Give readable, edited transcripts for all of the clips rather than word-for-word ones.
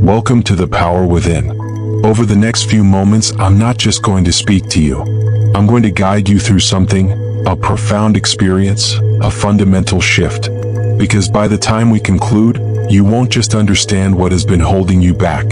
Welcome to the power within. Over the next few moments, I'm not just going to speak to you. I'm going to guide you through something, a profound experience, a fundamental shift. Because by the time we conclude, you won't just understand what has been holding you back.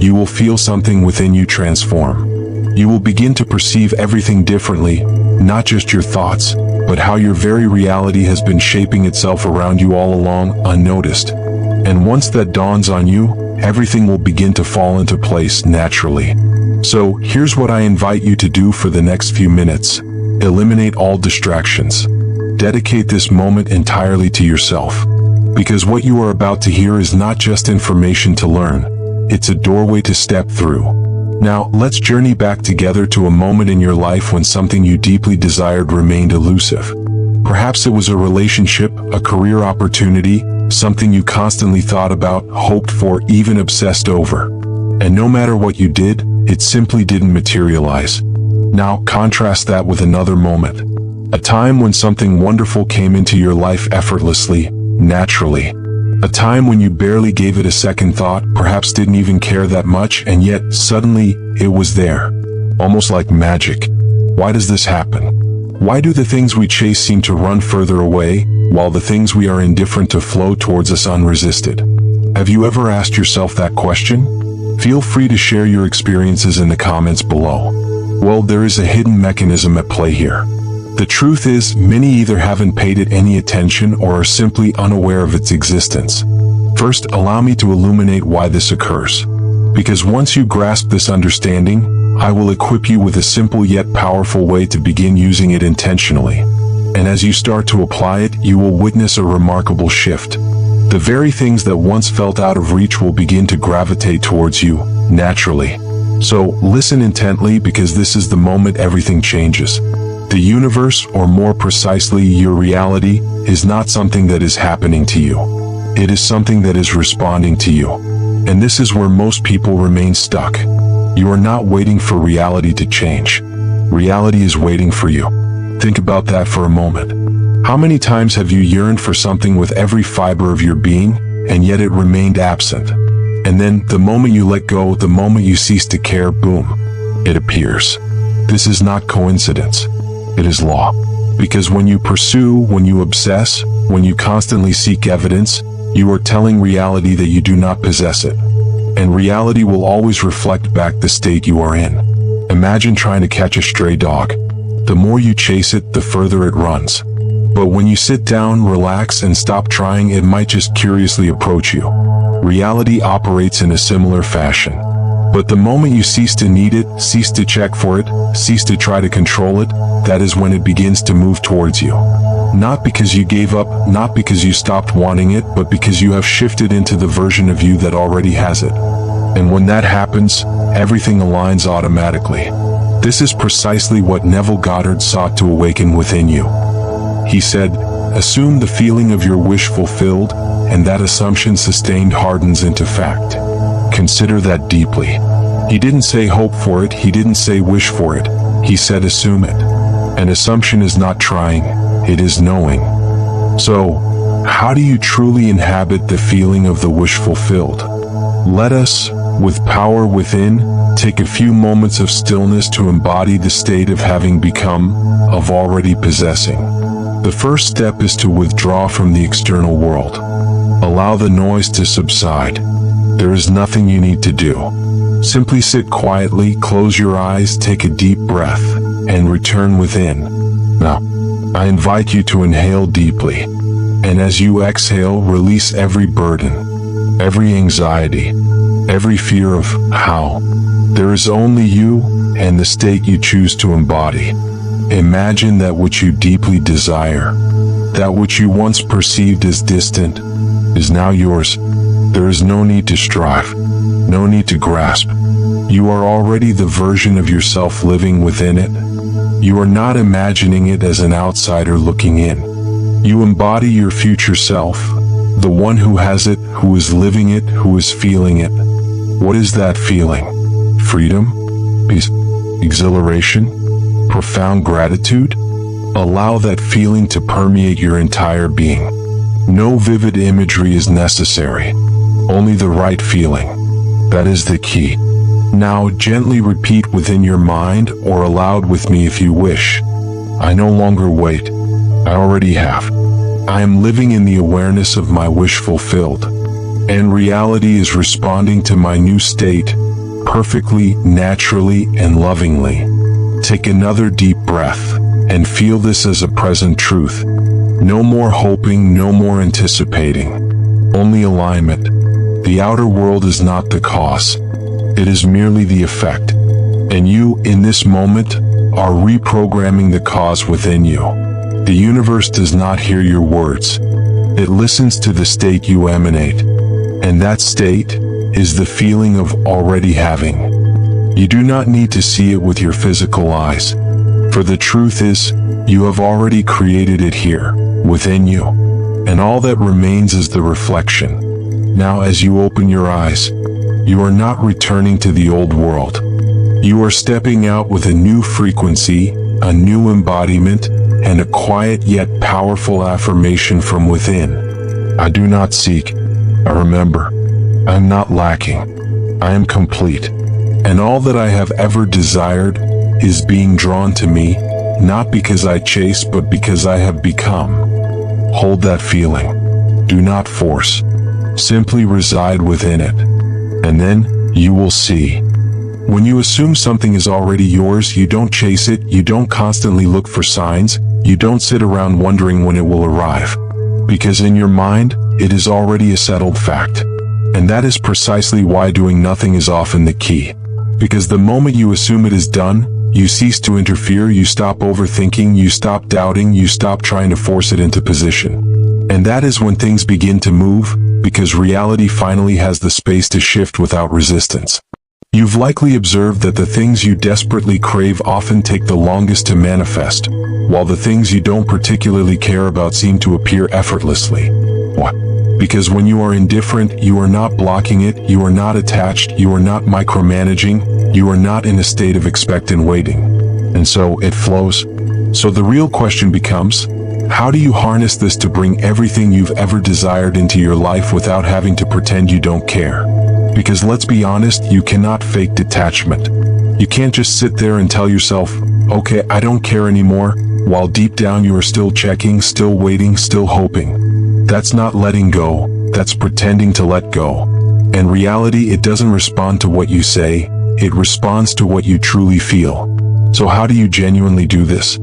You will feel something within you transform. You will begin to perceive everything differently, not just your thoughts, but how your very reality has been shaping itself around you all along, unnoticed. And once that dawns on you, everything will begin to fall into place naturally. So, here's what I invite you to do for the next few minutes. Eliminate all distractions. Dedicate this moment entirely to yourself. Because what you are about to hear is not just information to learn. It's a doorway to step through. Now, let's journey back together to a moment in your life when something you deeply desired remained elusive. Perhaps it was a relationship, a career opportunity, something you constantly thought about, hoped for, even obsessed over. And no matter what you did, it simply didn't materialize. Now, contrast that with another moment. A time when something wonderful came into your life effortlessly, naturally. A time when you barely gave it a second thought, perhaps didn't even care that much, and yet, suddenly, it was there. Almost like magic. Why does this happen? Why do the things we chase seem to run further away, while the things we are indifferent to flow towards us unresisted? Have you ever asked yourself that question? Feel free to share your experiences in the comments below. Well, there is a hidden mechanism at play here. The truth is, many either haven't paid it any attention or are simply unaware of its existence. First, allow me to illuminate why this occurs. Because once you grasp this understanding, I will equip you with a simple yet powerful way to begin using it intentionally. And as you start to apply it, you will witness a remarkable shift. The very things that once felt out of reach will begin to gravitate towards you, naturally. So, listen intently, because this is the moment everything changes. The universe, or more precisely, your reality, is not something that is happening to you. It is something that is responding to you. And this is where most people remain stuck. You are not waiting for reality to change. Reality is waiting for you. Think about that for a moment. How many times have you yearned for something with every fiber of your being, and yet it remained absent? And then, the moment you let go, the moment you cease to care, boom, it appears. This is not coincidence. It is law. Because when you pursue, when you obsess, when you constantly seek evidence, you are telling reality that you do not possess it. And reality will always reflect back the state you are in. Imagine trying to catch a stray dog. The more you chase it, the further it runs. But when you sit down, relax, and stop trying, it might just curiously approach you. Reality operates in a similar fashion. But the moment you cease to need it, cease to check for it, cease to try to control it, that is when it begins to move towards you. Not because you gave up, not because you stopped wanting it, but because you have shifted into the version of you that already has it. And when that happens, everything aligns automatically. This is precisely what Neville Goddard sought to awaken within you. He said, "Assume the feeling of your wish fulfilled, and that assumption sustained hardens into fact." Consider that deeply. He didn't say hope for it, he didn't say wish for it, he said assume it. An assumption is not trying, it is knowing. So, how do you truly inhabit the feeling of the wish fulfilled? Let us, with power within, take a few moments of stillness to embody the state of having become, of already possessing. The first step is to withdraw from the external world. Allow the noise to subside. There is nothing you need to do. Simply sit quietly, close your eyes, take a deep breath, and return within. Now, I invite you to inhale deeply. And as you exhale, release every burden, every anxiety, every fear of how. There is only you and the state you choose to embody. Imagine that which you deeply desire, that which you once perceived as distant, is now yours. There is no need to strive, no need to grasp. You are already the version of yourself living within it. You are not imagining it as an outsider looking in. You embody your future self, the one who has it, who is living it, who is feeling it. What is that feeling? Freedom? Peace? Exhilaration? Profound gratitude? Allow that feeling to permeate your entire being. No vivid imagery is necessary, only the right feeling. That is the key. Now gently repeat within your mind or aloud with me if you wish. I no longer wait. I already have. I am living in the awareness of my wish fulfilled. And reality is responding to my new state, perfectly, naturally, and lovingly. Take another deep breath, and feel this as a present truth. No more hoping, no more anticipating. Only alignment. The outer world is not the cause. It is merely the effect. And you, in this moment, are reprogramming the cause within you. The universe does not hear your words. It listens to the state you emanate. And that state is the feeling of already having. You do not need to see it with your physical eyes. For the truth is, you have already created it here, within you. And all that remains is the reflection. Now as you open your eyes, you are not returning to the old world. You are stepping out with a new frequency, a new embodiment, and a quiet yet powerful affirmation from within. I do not seek. I remember. I am not lacking. I am complete. And all that I have ever desired is being drawn to me, not because I chase, but because I have become. Hold that feeling. Do not force. Simply reside within it. And then, you will see. When you assume something is already yours, you don't chase it, you don't constantly look for signs, you don't sit around wondering when it will arrive. Because in your mind, it is already a settled fact. And that is precisely why doing nothing is often the key. Because the moment you assume it is done, you cease to interfere, you stop overthinking, you stop doubting, you stop trying to force it into position. And that is when things begin to move, because reality finally has the space to shift without resistance. You've likely observed that the things you desperately crave often take the longest to manifest, while the things you don't particularly care about seem to appear effortlessly. Why? Because when you are indifferent, you are not blocking it, you are not attached, you are not micromanaging, you are not in a state of expectant waiting. And so it flows. So the real question becomes, how do you harness this to bring everything you've ever desired into your life without having to pretend you don't care? Because let's be honest, you cannot fake detachment. You can't just sit there and tell yourself, okay, I don't care anymore, while deep down you are still checking, still waiting, still hoping. That's not letting go, that's pretending to let go. In reality, it doesn't respond to what you say, it responds to what you truly feel. So how do you genuinely do this?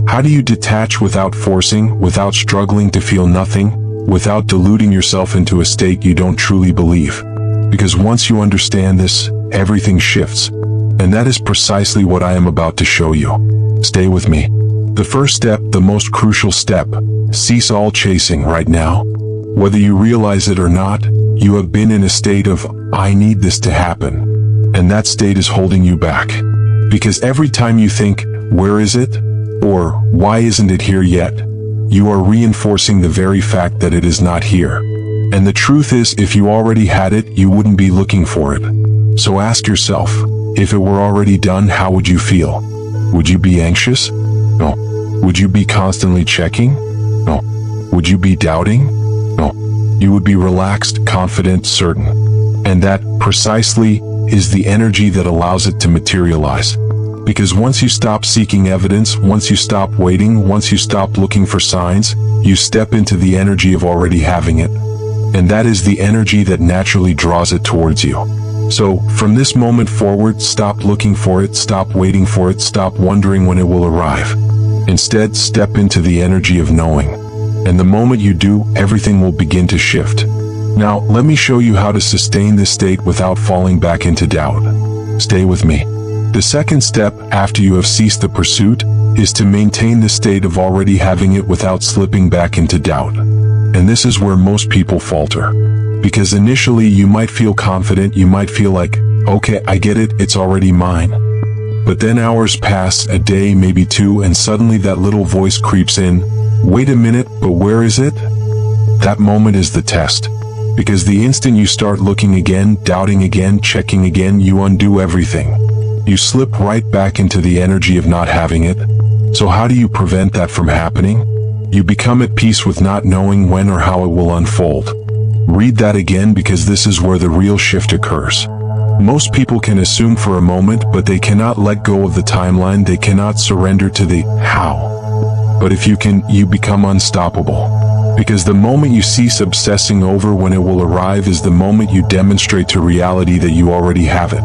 How do you detach without forcing, without struggling to feel nothing, without deluding yourself into a state you don't truly believe? Because once you understand this, everything shifts. And that is precisely what I am about to show you. Stay with me. The first step, the most crucial step, cease all chasing right now. Whether you realize it or not, you have been in a state of, I need this to happen. And that state is holding you back. Because every time you think, where is it? Or, why isn't it here yet? You are reinforcing the very fact that it is not here. And the truth is, if you already had it, you wouldn't be looking for it. So ask yourself, if it were already done, how would you feel? Would you be anxious? No. Would you be constantly checking? No. Would you be doubting? No. You would be relaxed, confident, certain. And that, precisely, is the energy that allows it to materialize. Because once you stop seeking evidence, once you stop waiting, once you stop looking for signs, you step into the energy of already having it. And that is the energy that naturally draws it towards you. So, from this moment forward, stop looking for it, stop waiting for it, stop wondering when it will arrive. Instead, step into the energy of knowing. And the moment you do, everything will begin to shift. Now, let me show you how to sustain this state without falling back into doubt. Stay with me. The second step, after you have ceased the pursuit, is to maintain the state of already having it without slipping back into doubt. And this is where most people falter. Because initially you might feel confident, you might feel like, okay, I get it, it's already mine. But then hours pass, a day, maybe two, and suddenly that little voice creeps in. Wait a minute, but where is it? That moment is the test. Because the instant you start looking again, doubting again, checking again, you undo everything. You slip right back into the energy of not having it. So how do you prevent that from happening? You become at peace with not knowing when or how it will unfold. Read that again, because this is where the real shift occurs. Most people can assume for a moment, but they cannot let go of the timeline. They cannot surrender to the how. But if you can, you become unstoppable. Because the moment you cease obsessing over when it will arrive is the moment you demonstrate to reality that you already have it.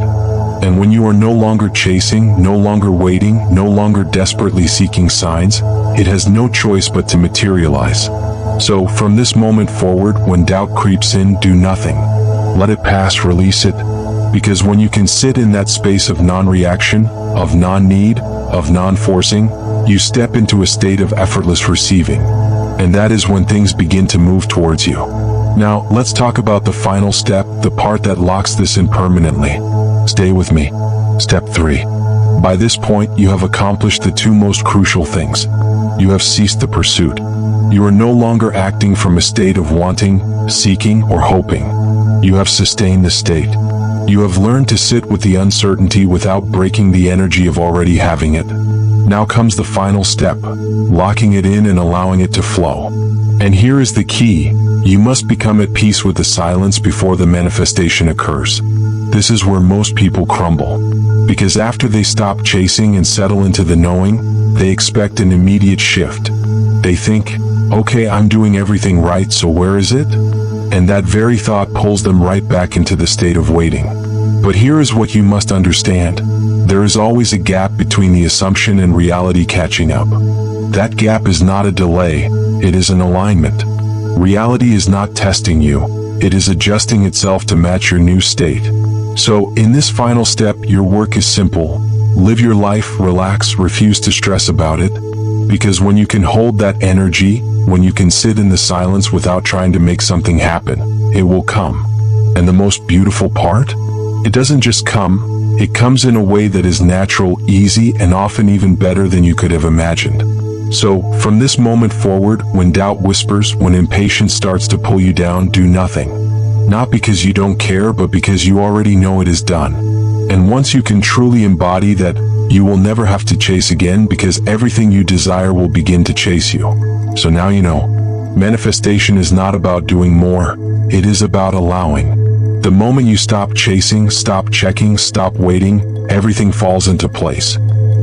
And when you are no longer chasing, no longer waiting, no longer desperately seeking signs, it has no choice but to materialize. So, from this moment forward, when doubt creeps in, do nothing. Let it pass, release it. Because when you can sit in that space of non-reaction, of non-need, of non-forcing, you step into a state of effortless receiving. And that is when things begin to move towards you. Now, let's talk about the final step, the part that locks this in permanently. Stay with me. Step 3. By this point, you have accomplished the two most crucial things. You have ceased the pursuit. You are no longer acting from a state of wanting, seeking, or hoping. You have sustained the state. You have learned to sit with the uncertainty without breaking the energy of already having it. Now comes the final step, locking it in and allowing it to flow. And here is the key. You must become at peace with the silence before the manifestation occurs. This is where most people crumble. Because after they stop chasing and settle into the knowing, they expect an immediate shift. They think, okay, I'm doing everything right, so where is it? And that very thought pulls them right back into the state of waiting. But here is what you must understand. There is always a gap between the assumption and reality catching up. That gap is not a delay, it is an alignment. Reality is not testing you, it is adjusting itself to match your new state. So, in this final step, your work is simple. Live your life, relax, refuse to stress about it. Because when you can hold that energy, when you can sit in the silence without trying to make something happen, it will come. And the most beautiful part? It doesn't just come, it comes in a way that is natural, easy, and often even better than you could have imagined. So, from this moment forward, when doubt whispers, when impatience starts to pull you down, do nothing. Not because you don't care, but because you already know it is done. And once you can truly embody that, you will never have to chase again, because everything you desire will begin to chase you. So now you know. Manifestation is not about doing more, it is about allowing. The moment you stop chasing, stop checking, stop waiting, everything falls into place.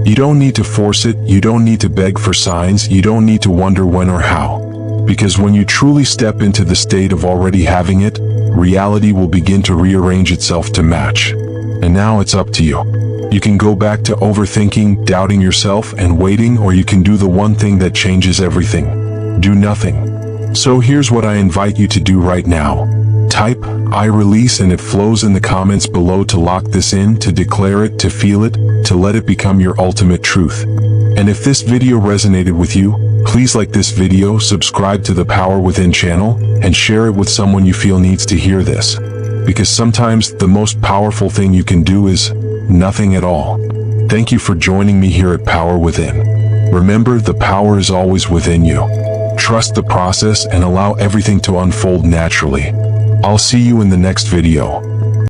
You don't need to force it, you don't need to beg for signs, you don't need to wonder when or how. Because when you truly step into the state of already having it, reality will begin to rearrange itself to match. And now it's up to you. You can go back to overthinking, doubting yourself, and waiting, or you can do the one thing that changes everything. Do nothing. So here's what I invite you to do right now. Type, I release, and it flows in the comments below to lock this in, to declare it, to feel it, to let it become your ultimate truth. And if this video resonated with you, please like this video, subscribe to the Power Within channel, and share it with someone you feel needs to hear this. Because sometimes the most powerful thing you can do is nothing at all. Thank you for joining me here at Power Within. Remember, the power is always within you. Trust the process and allow everything to unfold naturally. I'll see you in the next video.